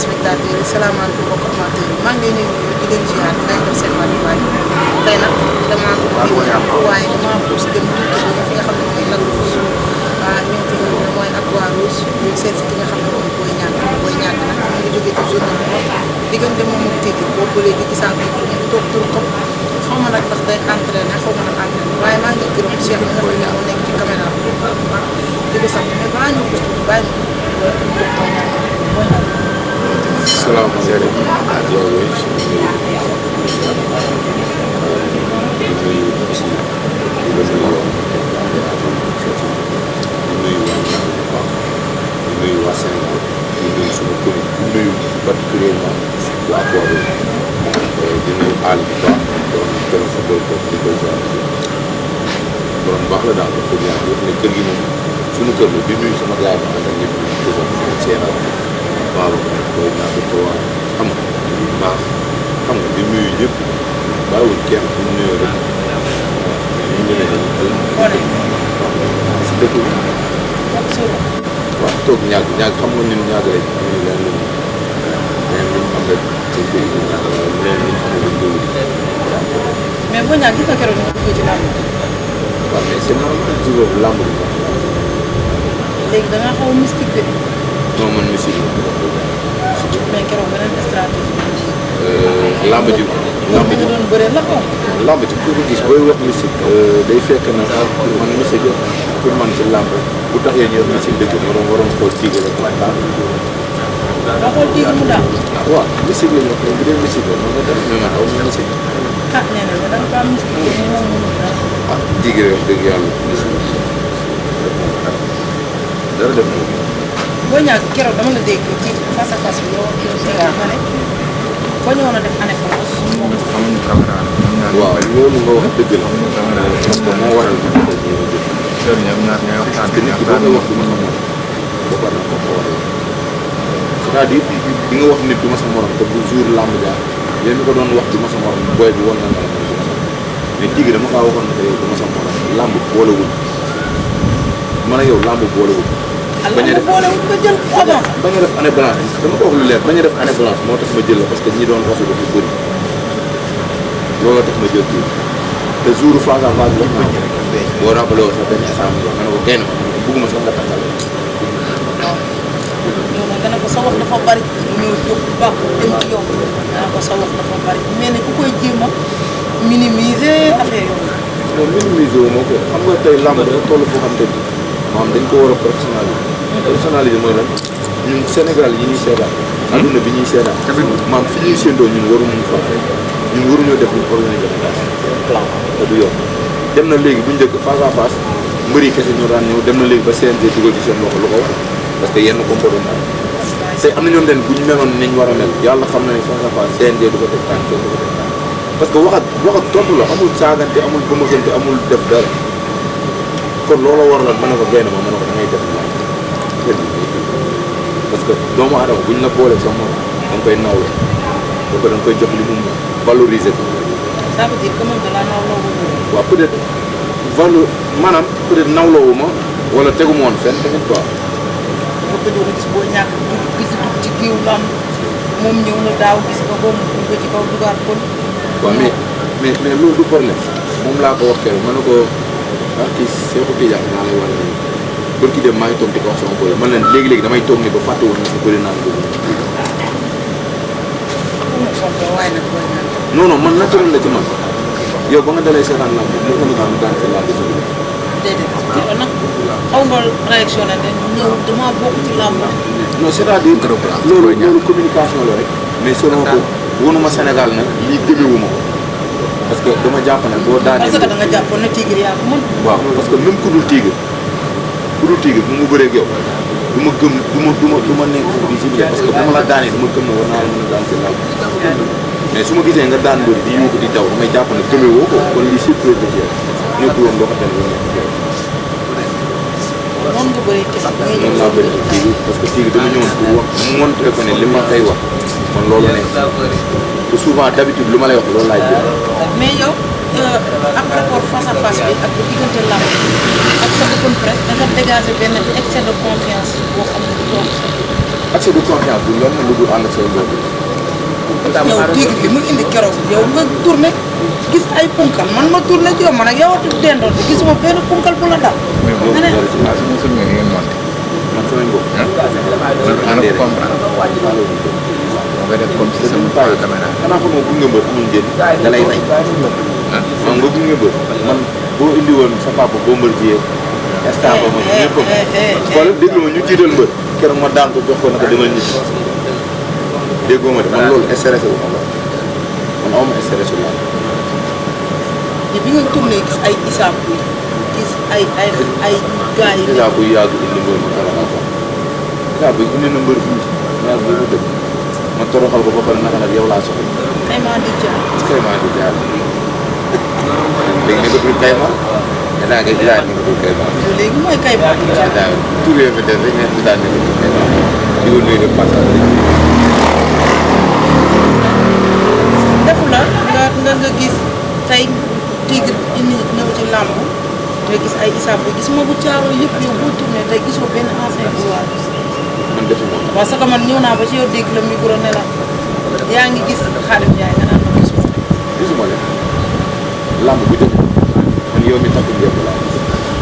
téléspectateurs yi salaamaaleykum mbokki amateurs yi maa ngi leen di nuyu di leen ziar di leen def seen wàlluwaay tey nag damaa bëgg waaye damaa xuus dem tuuti ba fi nga xam ne mooy Lac Rose ñu ngi fi nga xam ne mooy Aquarouge ñu seet si ki nga xam ne mooy Boy Niang nag mu ngi jógee ci journée bi diggante moom ak Tigre boobu ba léegi gisaatuñ ko mu toog tur ko xaw ma nag ndax day entraîné xaw ma nag entraîné waaye maa ngi gërëm Cheikh mi nga xam ne moo nekk ci caméra bi di ko sant mais balaa ñëw gis tuuti bàyyi ma salaamaaleykum ak loolu aussi di nuyu aussi di la nuyu waa Sénégal di nuyu suñu commune di nuyu particulièrement waa Aquarouge di nuyu àll bu baax doon gën a football ko di koy jaar borom baax la daal wax dëgg yàlla wax ne kër gi moom suñu kër la di nuyu sama gars yi ma ànd ak ñëpp di ko seeral waaw booy naa ko trop xam nga baax xam nga di nuyu ñëpp bàyyiwul kenn bu ñu nuyoo rek ñu ngi leen si dëkk bi waaw toog ñàgg xam nga ñun ñàgg rek ñu leen lu am rek dañ koy ñàgg leen ñu xam ne dañ koy wuti mais Boy Niang gis nga keroog nga duggee ci làmb waaw mais c'est normal ci boobu làmb bi léegi da ngaa xaw a mystique de non man musique mais keroog beneen stratégie làmb ji doon bëree la ko làmb ji ku ko gis booy wax musique day fekk na pour man musique pour man ci làmb bu taxee ñu wax musique dëgg waroon xool Tigre rek mu daan nga xool Tigre mu daan waaw musique la ñu wax bu dee musique la man nga def mais man aw ma musique nee na da nga fa am mystique ah Tigre wax dëgg yàlla dara def moom Boy Niang keroog dama la dégg ci face à face bi yow Sénégal nga ne boo ñëwoon a def année blanche. amuñu caméra waaw loolu nga wax dëgg la. parce que moo waral ñu ko jël. ñoom ñaar ñooy waxtaan parce que nit ki boo koy wax du ma sa morom boo ko war ko waral c'est-à-dire di nga wax nit du ma sa morom te bu jour làmb ja yéen ko doon wax du ma sa morom booy bi war na la mais Tigre dama kaa waxoon ne que yow du ma sa morom làmb boolewul man ak yow làmb boolewul. bañ a def nga jël avance. bañ a def année blanche dama ko wax lu leer bañ a def année blanche moo tax ma jël la parce que ñi doon rasu dafa bëri looloo tax ma jël kii te jour face à face wax naa ko boo rappelé woo sax benn instant bi ma ne ko kenn bugguma sax nga takkal yow nag nga ne ko sa wax dafa bari mu ñëw jóg baax dem ci yow nga ne ko sa wax dafa bari mais ne ku koy jéem a minimiser affaire yow. non minimiser wu ma ko xam nga tey làmb dafa toll foo xam te ni maanaam dañ ko war a professionnaliser. professionnaliser mooy lan ñun Sénégal yi ñuy seetaan. adduna bi ñuy seetaan. maam fi ñuy séentoo ñun waruñu fa fekk ñun waruñoo def luñ organisation plan te du yoon. dem na léegi bu njëkk face à face mbëri kese ñoo daan ñëw dem na léegi ba CNG dugal ci seen loxo lu ko war parce que yenn comportement tey am na ñoom bu ñu meloon nañ war a mel yàlla xam na ne face à face CNG du ko teg tànk du ko teg tànk parce que wax ak tontu la amul saagante amul bëmëxante amul def dara. kon looloo waraloon mën na ko génn ma mën na ko da ngay def parce que doomu aadama buñ la boolee sax moom da nga koy nawloo ba ko da nga koy jox li mu valoriser ko. ça veut dire que moom da laa nawloo wu. waaw peut être maanaam peut être nawloowu ma wala tegu ma woon fenn tamit quoi. nga ko ñëw gis Boy Niang gis ci géew lam moom ñëw na daaw gis nga ko mu ko ci kaw dugaat kon. waaw mais loolu du problème moom laa ko wax keroog ma ne ko. ah kii Seexu Tijaan naa lay wane nii pour ki dem maa ngi toog di ko wax sama boy man leen léegi-léegi damay toog ni ba fàttewul na si bëri naa ko non non man naturel la ci man yow ba nga dalee seetaan lamb mu ko nga daan ci lamb ci déedéet nag xaw nga réaction la ne ñëw dama bokk ci lamb non c'est-à-dire loolu communication la rek mais selon ko wonuma Sénégal nag lii gëmewuma ko parce que dama jàpp ne boo daanee. parce que da nga jàppoon ne Tigre yaa ko mën. waaw parce que même ku dul Tigre bu mu bëree ak yow du ma gëm du ma nekk di ci biir parce que bu ma la daanee du ma gëm ne war naa la mën a daan ci làmb mais su ma gisee nga daan bëri di yuuxu di daw damay jàpp ne gëmee woo ko kon lii surprise la ci yow nekkul woon loo xam ne lu nekk ci yow. noonu nga bëree kese bi ngay noonu laa bëri ak Tigre parce que Tigre dama ñëwoon pour wax mu montré ko ne li ma koy wax man loolu nekk te souvent d'habitude lu ma lay wax loolu laay jël. mais yow ak rapport face à face bi ak bu diggante làmb ak sa open presse da nga dégager benn excès de confiance boo xam ne du accès de confiance bi lan lu dul ànd ak say mbokk. yow Tigre li mu indi keroog yow nga tourné gis ay punkal man ma tourné ci yow man ak yow dendoon te gisuma benn punkal bu la dal. mais boobu dara ci laaj mosul nga ngeen monté. man samay mbokk. man ana ko comprendre. moo koy def comme si sama caméra. xanaa xam nga gunge mbër amul njëriñ da lay rey. man nga gunge mbër man boo indi woon sa papa Bombardier instant ba ma ñëpp wala déglu ma ñu jiital mbër keroog ma daan ko jox ko naka demal nit déggoo ma de man loolu stressé wu ma la man aw ma stressé wu ma bi nga tourné gis ay isaab gis ay gars yi. Issa buy yàgg indi mbër ma dara ma ko Issa buy indi na mbër fii ñaar boo ko dëgg ma toroxal ko ba pare naka nag yow laa soxla. Kayma di jaar. Kayma di jaar léegi nekkatul Kayma dinaa koy jaar nekkatul Kayma. léegi mooy Kayma. waaw tur yooyu fi des rek mais dinaa nekkatul Kayma di ko nuyu de passage. defu la nga gis tey Tigre indi ñëw ci làmb nga gis ay isaab bi gis ma bu caaro yëpp yow boo tourné tey gisoo benn ancien gloire. man defuma ko. parce que man ñëw naa ba ci yow dégg la micro ne la yaa ngi gis Khadim Ndiaye nga naan ma gisuma. gisuma leen làmb bu jot man yow mi takk njëkk laa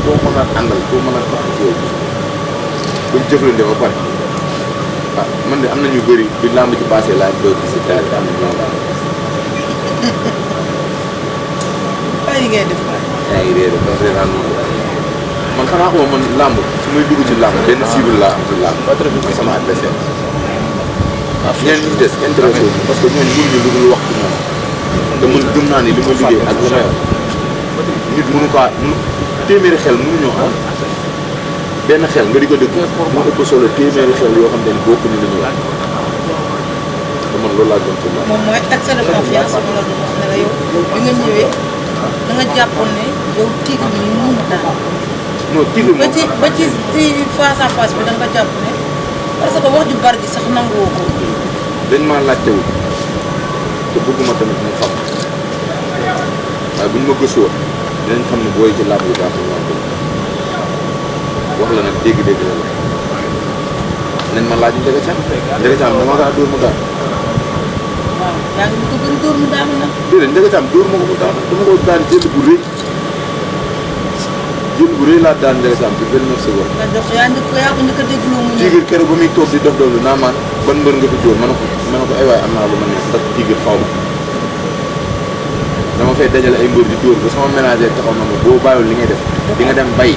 koo mën a àndal koo mën a tax ci yow buñ jëflante ba pare ah man de am na ñu bëri bi làmb ci passé laa doog si taal am na ñoo xam. bàyyi ngay def waay. yaa ngi réer ba réeraan moom man xanaa ko man làmb su may dugg ci làmb benn cible laa am ci làmb mooy sama adversaire ñeen ñi des intéressé wu parce que ñooñu mënuñu lu dul wax ci ñoom te man gëm naa ni li ma liggéey ak li ma yor nit mënu kaa téeméeri xel mënuñoo am benn xel nga di ko dëgg mu ëpp solo téeméeri xel yoo xam ne bokkuñu li ñu wax te man loolu laa gëm ci làmb. moom mooy accès de confiance mu la doon wax ne la yow bi nga ñëwee da nga jàppoon ne yow Tigre mi mënu ma daal. non Tigre moom ba ci face à face bi da nga jàpp ne parce que wax ju bari ji sax nanguwoo ko. dañ maa laajtewul te bëgguma tamit mu xam waaye buñ ma gëstoo dinañ xam ne booy ci làmb yi daa ko wax la nag dégg-dégg la nañ ma laaj Ndiaga Thiam dama kaa dóor mu daan. waaw yaa ngi ko gën dóor mu daanu nag. déedéet Ndiaga Thiam dóor ma ko mu daan dama ko daan jël bu rëy laa daan Ndiaga Thiam ci 29 secondes. nga jox yaa njëkk a déglu mu ñëw. Tigre keroog ba muy toog di dof doolu naa maan ban mbër nga fi dóor ma ne ko ay waay am naa lu ma neex ndax Tigre xaw ma dama fay dajale ay mbër di dóor ba sama ménager taxaw na ma boo bàyyiwul li ngay def di nga dem bay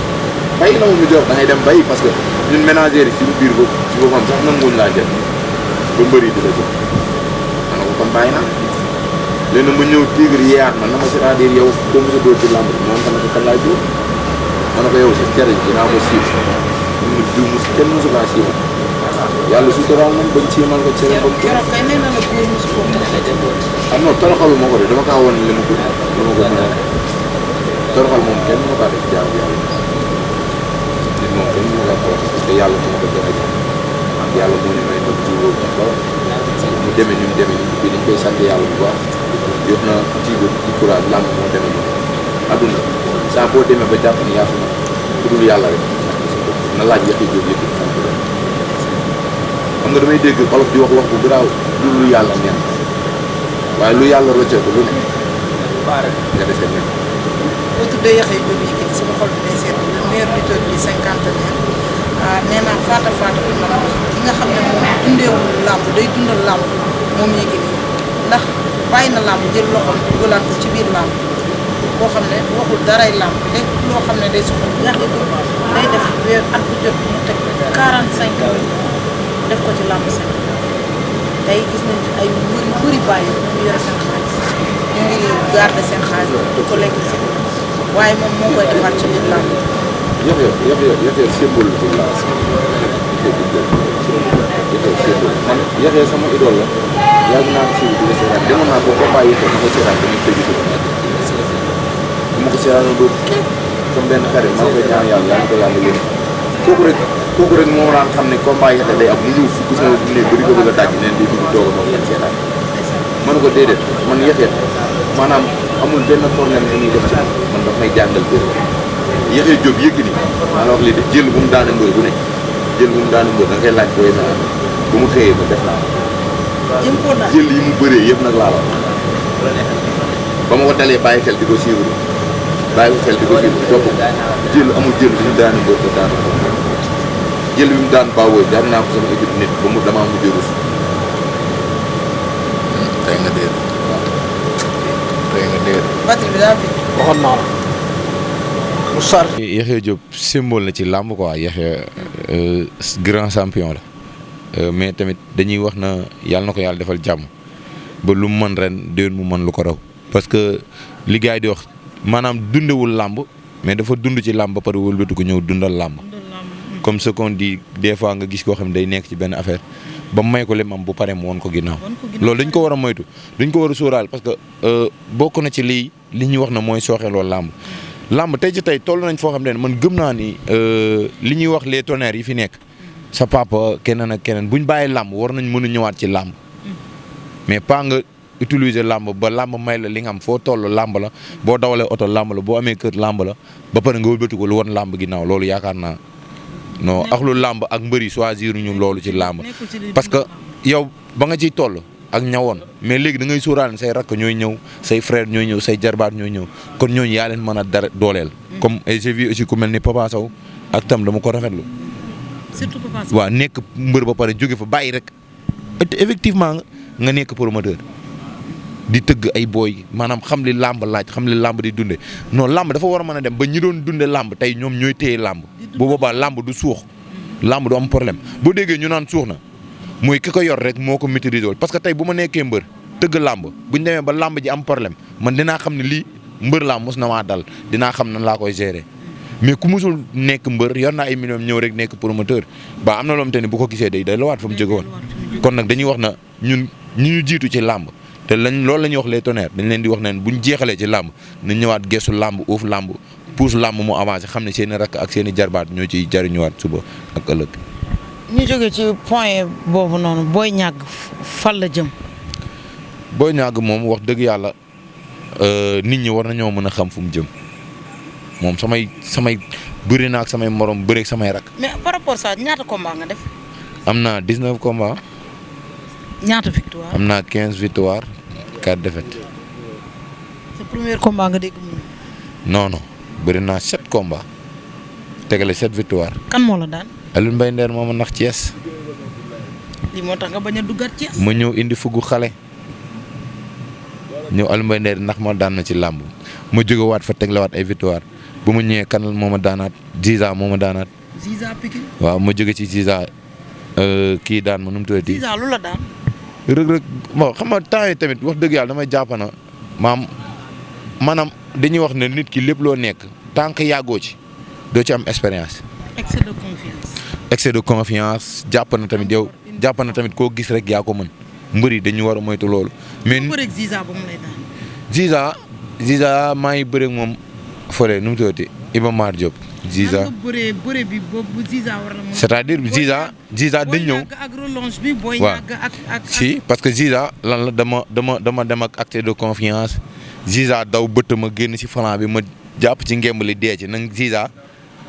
na mu jox da ngay dem bay parce que ñun ménager yi suñu biir boobu ci boppam sax nanguwuñ laa jël ba mbër yi di la jox ma ne ko kon bàyyi naa léegi nag ma ñëw Tigre yeeyaat ma na ma c'est-à-dire yow koo mos a dóor ci làmb moom tamit ko kan laay dóor ma ne ko yow sa cere dinaa ko siiw mu diw mos kenn mosu kaa siiw yàlla suturaal nañ bañ siimal ko cere ba mu keroog kay nee na la góor mosu ko ah non toroxalu ma ko de dama kaa wan li ma ko mën a toroxal moom kenn mënu kaa def jaamu yàlla nit moom kenn mënu kaa toroxal parce que yàlla moo ko joxe yàlla moo ñu may nag jiwoo ci ba mu demee ni mu demee ni bii dañ koy sant yàlla bu baax jox na Tigre ci courage làmb moo demee noonu adduna saa boo demee ba jàpp ni yaa fi nag ku dul yàlla rek na laaj yaxi jóg yëpp sant la xam nga damay dégg olof di wax bu garaaw lu yàlla neen waaye lu yàlla rocceeku lu ne nga defee nekk. boo tuddee Yaxya Jóob Yékini sama xol bi day seet le meilleur lutteur du cinquantenaire nee naa faata bi man ki nga xam ne moom dundeewul làmb day dundal làmb moom Yékini ndax bàyyi na làmb jël loxoom dugalaat ko ci biir làmb koo xam ne waxul daray làmb lépp loo xam ne day soxal Yaxya Jóob day def weer at bu jot mu teg 45 ans def ko ci làmb seen tey gis nañ fi ay mbër yu bëri bàyyi ñu yore seen xaalis ñu ngi garder seen xaalis di ko lekk si waaye moom moo koy defaat ci biir làmb. Yaxya symbole pour la man Yaxya sama idole la yàgg naa ko suivi di ko seetaan demoon naa ko combat Yaxya ma ko seetaan dañuy tëj ko bu ma ko seetaan doo comme benn xarit maa ngi koy ñaan yàlla yaa ngi ko yàlla yéen kooku rek moo daan xam ne combat Yaxya day am mu ñëw fukk sama bu ne ba di ko bëgg a daj neen di dugg toog moom ngeen seetaan ma ne ko déedéet man Yaxya maanaam amul benn problème bu ñuy def ci man daf may jàngal bëri Yaxya Jóob Yékini maa la wax lii de jël bu mu daane mbër bu ne jël bu mu daan mbër da ngay laaj koy naa bu mu xëyee ba def naa jëm koo daal jël yi mu bëree yëpp nag laa la ba ma ko dalee bàyyi xel di ko suivre bàyyi ko xel di ko suivre topp jël amul jël bi mu daan mbër te daan jël bi mu daan bawoo daan naa ko sama équipe nit ba mu damaa mujj rus tey nga déer tey nga déer batterie bi daa fi waxoon naa la mu sar Yaxya Diop symbole la ci làmb quoi Yaxya grand champion la mais tamit dañuy wax na yàlla na ko yàlla defal jàmm ba lu mu mën ren déwén mu mën lu ko raw parce que li gars yi di wax maanaam dundewul làmb mais dafa dund ci làmb ba pare wëlbatu ko ñëw dundal làmb comme ce qu'on dit des fois nga gis koo xam ne day nekk ci benn affaire ba may ko lim am bu pare mu woon ko ginnaaw loolu dañ ko war a moytu dañ ko war a sóoraal parce que bokk na ci li ñuy wax na mooy sooxeeloo làmb tey ci tey toll nañ foo xam ne man gëm naa ni li ñuy wax les tonnerres yi fi nekk sa papa keneen ak keneen buñ bàyyi làmb war nañ mën a ñëwaat ci làmb mais pas nga utiliser làmb ba làmb may la li nga am foo toll làmb la boo dawalee oto làmb la boo amee kër làmb la ba pare nga wëlbati ko lu won làmb ginnaaw loolu yaakaar naa non ak lu làmb ak mbëri choisir ñu loolu ci làmb parce que yow ba nga ciy toll ak ñawoon mais léegi da ngay sóoraale say rakk ñooy ñëw say frère ñooy ñëw say jarbaat ñooy ñëw kon ñooñu yaa leen mën a dara dooleel. comme j'ai vu aussi ku mel ni Papa Sow ak tam dama ko rafetlu. surtout Papa Sow waaw nekk mbër ba pare jóge fa bàyyi rek effectivement nga nekk promoteur di tëgg ay booy maanaam xam li làmb laaj xam li làmb di dunde non làmb dafa war a mën a dem ba ñi doon dunde làmb tey ñoom ñooy téye làmb bu boobaa làmb du suux làmb du am problème boo déggee ñu naan suux na mooy ki ko yor rek moo ko maîtriser wul parce que tey bu ma nekkee mbër tëgg làmb bu ñu demee ba làmb ji am problème man dinaa xam ne lii mbër laa mos na maa dal dinaa xam nan laa koy gérer mais ku musul nekk mbër yor naa ay millions ñëw rek nekk promoteur ba am na loo xamante ni bu ko gisee day lawaat fa mu jóge woon kon nag dañuy wax na ñun ñu jiitu ci làmb te loolu la ñuy wax les tonnerres dañ leen di wax ne buñ jeexalee ci làmb nañ ñëwaat gestu làmb uuf làmb pousse làmb mu avancé xam ne seen i rakk ak seen i jarbaat ñoo ciy jariñuwaat suba ak ëllëg. ñu jógee ci point boobu noonu Boy Niang fan la jëm. Boy Niang moom wax dëgg yàlla nit ñi war nañoo mën a xam fu mu jëm moom samay bëri na ak samay morom bëri ak samay rakk. mais par rapport ça ñaata combat nga def. am naa 19 combats. ñaata victoire. am naa 15 victoire 4 défaites. sa premier combat nga dégg mu. non bëri naa 7 combats tegale 7 victoire. kan moo la daan. Alioune Mbaye Nder moo ma nax Thiès. lii moo tax nga bañ a duggaat Thiès. ma ñëw indi fuggu xale. ñëw Alioune Mbaye Nder ndax ma daan na ci làmb ma jógewaat fa teglewaat ay victoire bu ma ñëwee kan moo ma daanaat Ziza moo ma daanaat. Ziza Pikine. waaw ma jóge ci Ziza kii daan ma nu mu tuddati. Ziza lu la daan. Reug bon xam nga temps yi tamit wax dëgg yàlla damay jàpp na maanaam dañuy wax ne nit ki lépp loo nekk tant que yàggoo ci doo ci am expérience. excès de confiance. excès de confiance jàpp na tamit yow jàpp na tamit koo gis rek yaa ko mën mbër yi dañu war a moytu loolu. mais bu bëreeg Ziza ba mu lay daan. Ziza maa ngi bëreeg moom fële nu mu tuddati Iba Mar Diop. Ziza nan nga bëree bi boobu Ziza war na mën. c'est-à-dire Ziza dañ ñëw. ak relonge bi Boy waaw Niang ak si parce que Ziza lan la dama dem ak accès de confiance Ziza daw bëtt ma génn si flanc bi ma jàpp ci ngemb li dee ci nag Ziza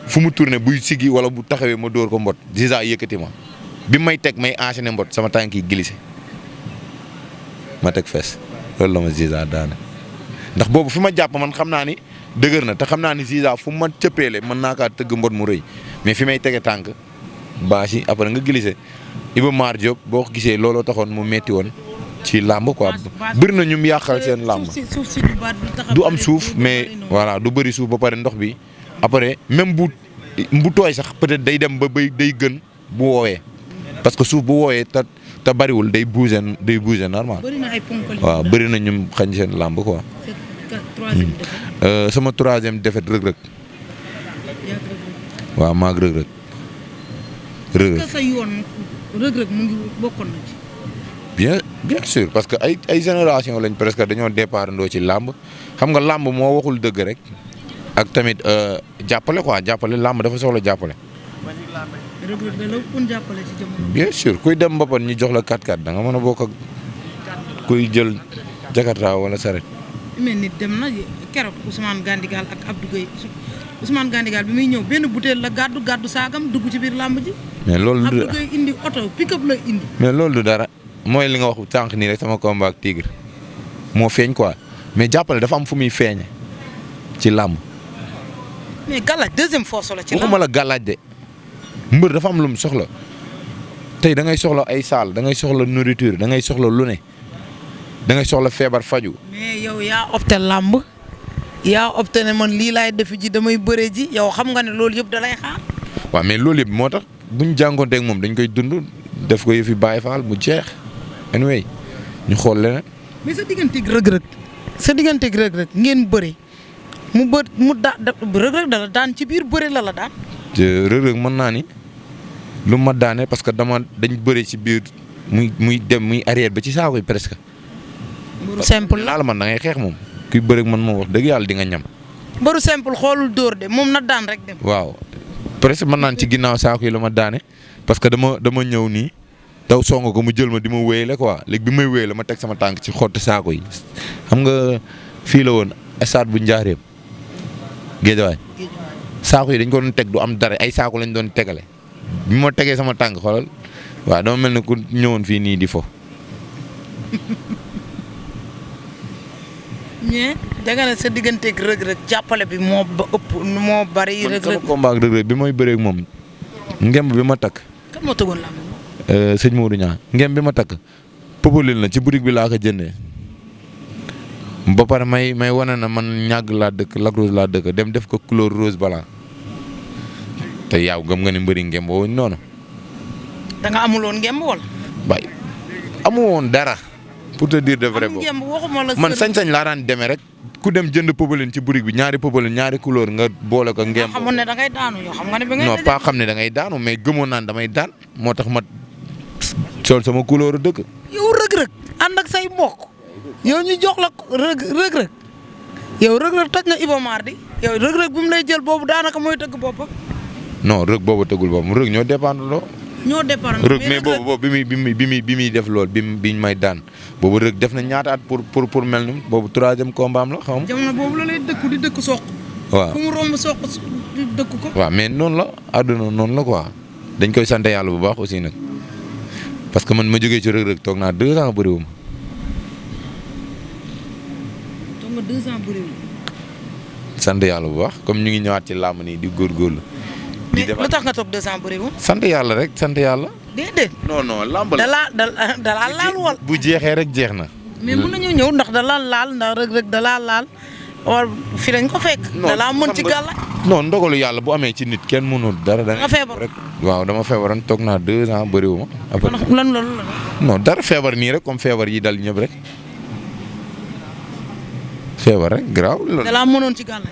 fu mu tourné buy siggi wala bu taxawee ma dóor ko mbot Ziza yëkkati ma bi may teg may enchaîner mbot sama tànk yi glissé ma teg fees loolu la ma Ziza daane ndax boobu fi ma jàpp man xam naa ni dëgër na te xam naa ni Ziza fu ma cëppeele mën naa kaa tëgg mbot mu rëy mais fi may tege tànk bâche yi après nga glissé Iba Mar Diop boo ko gisee looloo taxoon mu metti woon ci làmb quoi bëri na ñu yàqal seen làmb du am suuf mais voilà du bëri suuf ba pare ndox bi après même bu tooy sax peut-être day dem ba day gën bu woowee parce que suuf bu woowee te bariwul day bouger normal waaw bëri na ñu xañ seen làmb quoi. sama troisième défaite Reug waaw maag Reug sa yoon Reug mu ngi bokkoon na ci. bien sûr parce que ay génération lañ presque dañoo départ ndoo ci làmb xam nga làmb moo waxul dëgg rek ak tamit jàppale làmb dafa soxla jàppale. Reug da la ëppoon jàppale ci jamono. bien sûr kuy dem mbapat ñu jox la 4x4 da nga mën a bokk ak kuy jël Jakarta wala saret. mais nit dem na keroog Ousmane Gandigal ak Abdou Gueye Ousmane Gandigal bi muy ñëw benn butéel la gàddu saagam dugg ci biir làmb ji. mais loolu du Abdou koy indi oto pick-up la indi. mais loolu du dara mooy li nga wax sànq nii rek sama combat ak Tigre moo feeñ quoi mais jàppale dafa am fu muy feeñe ci làmb. mais gàllaaj deuxième force la ci waxuma la gàllaaj de mbër dafa am lu mu soxla tey da ngay soxla ay saal da ngay soxla nourriture da ngay soxla lu ne da ngay soxla feebar faju. mais yow yaa opté làmb yaa opté ne man lii laay defi ji damay bëre ji yow xam nga ne loolu yëpp da lay xaar. waaw mais loolu yëpp moo tax buñ jànkoonteeg moom dañ koy dund def ko yëfi Baay Faal mu jeex anyway ñu xool leneen. mais sa digganteeg rëg-rëg ngeen bëre mu rëg-rëg dala daan ci biir bëre la daan. rëg-rëg mën naa ni lu ma daane parce que dañ bëre ci biir muy dem muy arrière ba ci saako yi presque. mbëru simple la man da ngay xeex moom kuy bëre man moom wax dëgg yàlla di nga ñam. mbëru simple xoolul dóor de moom na daan rek dem. waaw presque mën naan ci ginnaaw saako yi la ma daane parce que dama ñëw nii daw song ko mu jël ma di ma wéyale quoi léegi bi may wéyale ma teg sama tànk ci xottu saako yi xam nga fii la woon stade bu Njaareem Géejawaay saako yi dañ ko doon teg du am dara ay saako lañ doon tegale bi ma tegee sama tànk xoolal waaw dama mel ne ku ñëwoon fii nii di fo. mais danga ne sa digganteeg rëg-rëg jàppale bi moo bari. man sama combat ak rëg-rëg bi may bëreeg moom ngemb bi ma takk. kan moo tëggoon la sëñ Modou Niang ngemb bi ma takk popolil la ci boutique bi laa ko jëndee ba pare may wane na man ñàgg laa dëkk Lac Rose laa dëkk dem def ko couleur rose blanc te yaaw gëm nga ne mbëri ngemb woo noonu. da nga amuloon ngemb wala. bay amu woon dara. pour te dire de vrai boobu man sañ-sañ laa daan demee rek ku dem jënd popeline ci boutique bi ñaari popeline ñaari couleur nga boole ko ngemb. xamoon ne da ngay daanu yoo xam nga ne bi ngay non pas xam ne da ngay daanu mais gëmoon naan damay daan moo tax ma sol sama couleur dëkk. yow rëg-rëg ànd ak say mbokk yow ñu jox la rëg-rëg yow rëg-rëg toj na Iba Mar di yow rëg-rëg bi mu lay jël boobu daanaka mooy tëgg boppam. non rëg boobu tëggul boppam rëg ñoo dépendre loo. rëg mais boobu bi muy def lool biñ may daan boobu rëg def na ñaata at pour mel ni boobu 3e combat am la xaw ma. jamono boobu la lay dëkku di dëkk soq. waaw fu mu romb soq di dëkk ko. waaw mais noonu la àdduna noonu la quoi dañ koy sant yàlla bu baax aussi nag parce que man ma jógee ci rëg-rëg toog naa 2 ans bëriwuma. toog nga 2 ans bëriwuma. sant yàlla bu baax comme ñu ngi ñëwaat ci làmb nii di góorgóorlu. mais lu tax nga toog 2 ans bëriwul. sant yàlla rek sant yàlla. déedéet. non làmb la. dalaa laal wal. bu jeexee rek jeex na. mais mën nañu ñëw ndax dalaa laal ndax rëg-rëg dalaa laal wala fi lañ ko fekk. dalaa mën ci gàlla. non ndogalu yàlla bu amee ci nit kenn mënul dara. nga feebar rek waaw dama feebaroon toog naa 2 ans bëriwuma. lan loolu la. non dara feebar nii rek comme feebar yi dal ñëpp rek. feebar rek garaaw. dalaa mënoon ci gàlla.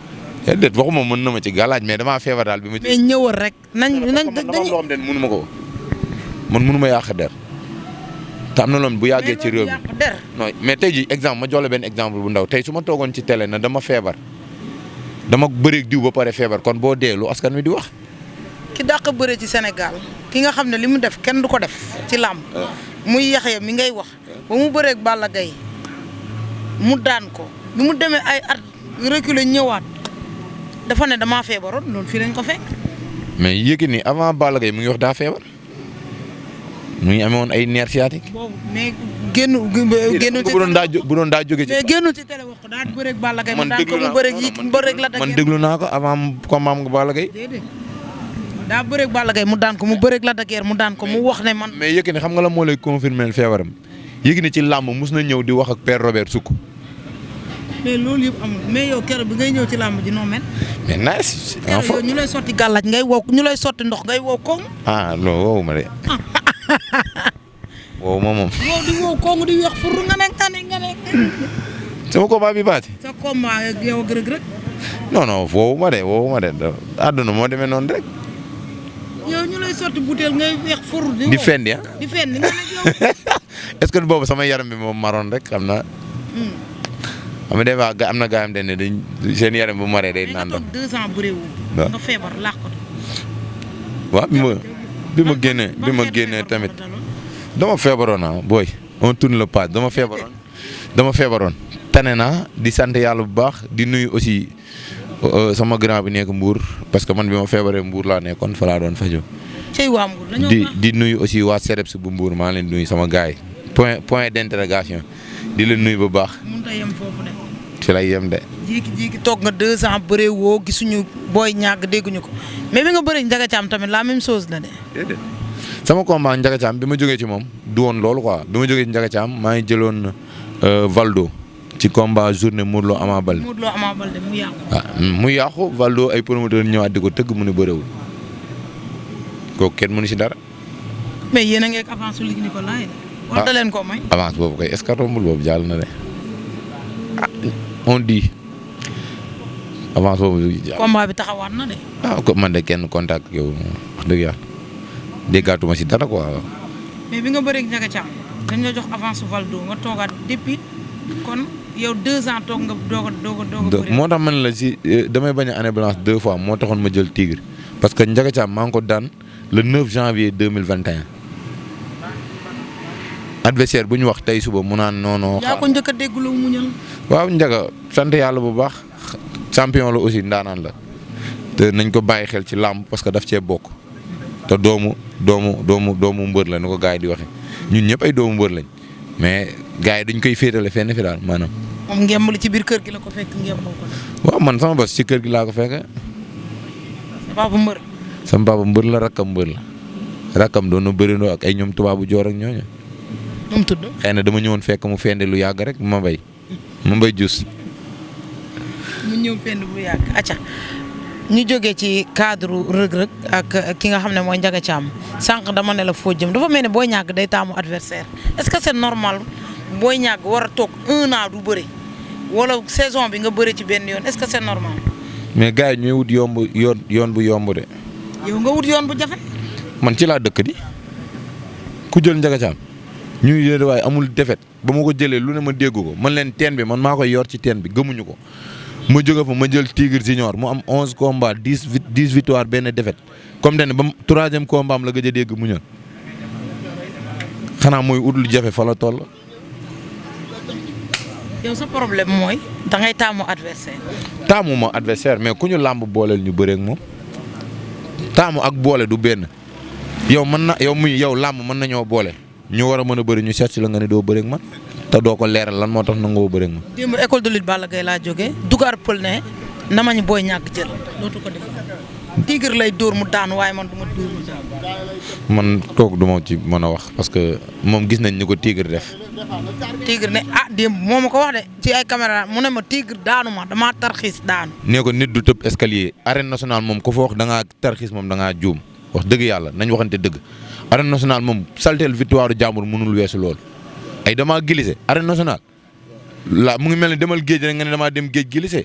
déet waxuma mën na ma ci gàllaaj mais damaa feebar daal bi ma. mais ñëwal rek nañ dañuy loo xam ne mënu ma ko man mënu ma yàq der te am na loon bu yàggee ci réew mi non mais tey ji exemple ma jox la benn exemple bu ndaw tey su ma toogoon ci télé na dama feebar dama bëreeg diw ba pare feebar kon boo dee lu askan wi di wax. ki dàq bëre ci Sénégal ki nga xam ne li mu def kenn du ko def ci làmb muy Yaxya mi ngay wax ba mu bëreeg Balla Gaye mu daan ko bi mu demee ay at reculer ñëwaat dafa ne damaa feebaroon loolu fii lañ ko fekk. mais Yékini avant Balla Gaye mu ngi wax daa feebar mu ngi amee woon ay nerf sciatique. boobu mais génn ci bu doon daa jóge ci. mais génn ci télé wax ko daa bëreeg Balla Gaye mu daan ko mu bëreeg la man déglu naa ko avant combat am nga Balla Gaye. déedéet daa bëreeg Balla Gaye mu daan ko mu bëreeg la dageer mu daan ko mu wax ne man. mais Yékini xam nga la moo lay confirmer feebaram Yékini ci làmb mus na ñëw di wax ak Père Robert Souk. mais loolu yëpp amul mais yow keroog bi ngay ñëw ci làmb ji noo mel. mais nice. yow ñu lay sotti gàllaaj ngay wow ñu lay sotti ndox ngay wow koŋ. ah non woowu ma de. woowu ma moom. wow di wow koŋ di weex fur nga ne. sama combat bi baati. sa combat ak yow ak Reug Reug. non woowu ma de àdduna moo demee noonu rek. yow ñu lay sotti butéel ngay weex fur. di fendi ah. di fendi nga ne yow. est-ce que boobu sama yaram bi moom maroon rek xam naa. xam nga des fois am na gaa am ne dañ seen yaram bu maree day naan. nga toog 2 ans bëriwul. waaw nga feebar làqatu. waaw bi ma génnee tamit dama feebaroon booy on tourne le pas dama feebaroon tane naa di sant yàlla bu baax di nuyu aussi sama grand bi nekk Mbour parce que man bi ma feebaree Mbour laa nekkoon fa laa doon fajoo cey waa Mbour dañoo di nuyu aussi waa CEDEPS bu Mbour maa leen nuyu sama gars yi point d'interrogation di leen nuyu bu baax. mënut a yem foofu de. fi lay yem de. jékki-jékki toog nga 2 ans bëree woo gisuñu booy ñàkk dégguñu ko mais bi nga bëree Ndiaga Thiam tamit la même chose la de. sama combat Ndiaga Thiam bi ma jógee ci moom du woon loolu quoi bi ma jógee ci Ndiaga Thiam maa ngi jëloon Valdo ci combat journée Modou Lo Ama Baldé. Modou Lo Ama Baldé mu yàqu. mu yàqu Valdo ay promoteur ñëwaat di ko tëgg mu ne bëriwul kooku kenn mënu si dara. mais yéen a ngi ak avance su Luc Nicolaï. wala da leen koo may. avance boobu kay est-ce que rombul boobu jàll na de on dit avance boobu. combat bi taxawaat na de. ko man de kenn contact yow wax dëgg yàlla déggaatuma si dara quoi. mais bi nga bëree Ndiaga Thiam dañ la jox avance su Valdo nga toogaat depuis kon yow 2 ans toog nga doog a bëri. moo tax man la si damay bañ a année blanche 2 fois moo taxoon ma jël Tigre parce que Ndiaga Thiam maa ngi ko daan le 9 janvier 2021. adversaire bu ñu wax tey suba mu naan non. yaa ko njëkk a déggloo muñal. waaw Ndiaga sant yàlla bu baax champion la aussi ndaanaan la te nañ ko bàyyi xel ci làmb parce que daf cee bokk te doomu mbër la ni ko gars yi di waxe ñun ñëpp ay doomu mbër lañ mais gars yi dañ koy féetale fenn fi daal maanaam. moom ngemb li ci biir kër gi la ko fekk ngemboo ko. waaw man sama bos ci kër gi laa ko fekk. sa papa mbër. sama papa mbër la rakkam mbër la rakkam doon na bërindoo ak ay ñoom tubaabu joor ak ñooñu. nu mu tudd. xëy na dama ñëwoon fekk mu fende lu yàgg rek ma bay jus. mu ñëw fend bu yàgg acca ñu jógee ci cadre rëg-rëg ak ki nga xam ne mooy Ndiaga Thiam sànq dama ne la foo jëm dafa mel ne Boy Niang day taamu adversaire est-ce que c'est normal Boy Niang war a toog 1 an du bëri wala saison bi nga bëri ci benn yoon est-ce que c'est normal. mais gars yi ñooy wut yoon bu yomb de. yow nga wut yoon bu jafe. man ci laa dëkk di ku jël Ndiaga Thiam ñuy yéen waaye amul defet ba ma ko jëlee lu ne ma dégg ko man leen teen bi man maa koy yor ci teen bi gëmuñu ko ma jóge fa ma jël Tigre Junior mu am 11 combats 10 victoires benn défaite comme te ne ba 3e combat am la gëj a dégg mu ñor xanaa mooy ut lu jafe fa la toll. yow sa problème mooy da ngay taamu adversaire. taamu ma adversaire mais ku ñu làmb booleel ñu bëree ak moom taamu ak boole du benn yow làmb mën nañoo boole. ñu war a mën a bëri ñu seet si la nga ne doo bëri ak man te doo ko leeral lan moo tax nangoo bëri ak man. démb école de lutte Balla Gaye laa jógee dugaar pël ne na ma ñu Boy Niang jël dootu ko def Tigre lay dóor mu daan waaye man du ma dóor mu daan. man kooku du ma ci mën a wax parce que moom gis nañ ni ko Tigre def. Tigre ne démb moo ma ko wax de ci ay caméra mu ne ma Tigre daanu ma damaa tarxiis daanu. nee ko nit du tëb escalier arène nationale moom ko fa wax da ngaa tarxiis moom da ngaa juum wax dëgg yàlla nañ waxante dëgg. arène nationale moom salteel victoire jàmbur mënul weesu lool ay damaa glissé arène nationale la mu ngi mel ne demal géej rek nga ne damaa dem géej glissé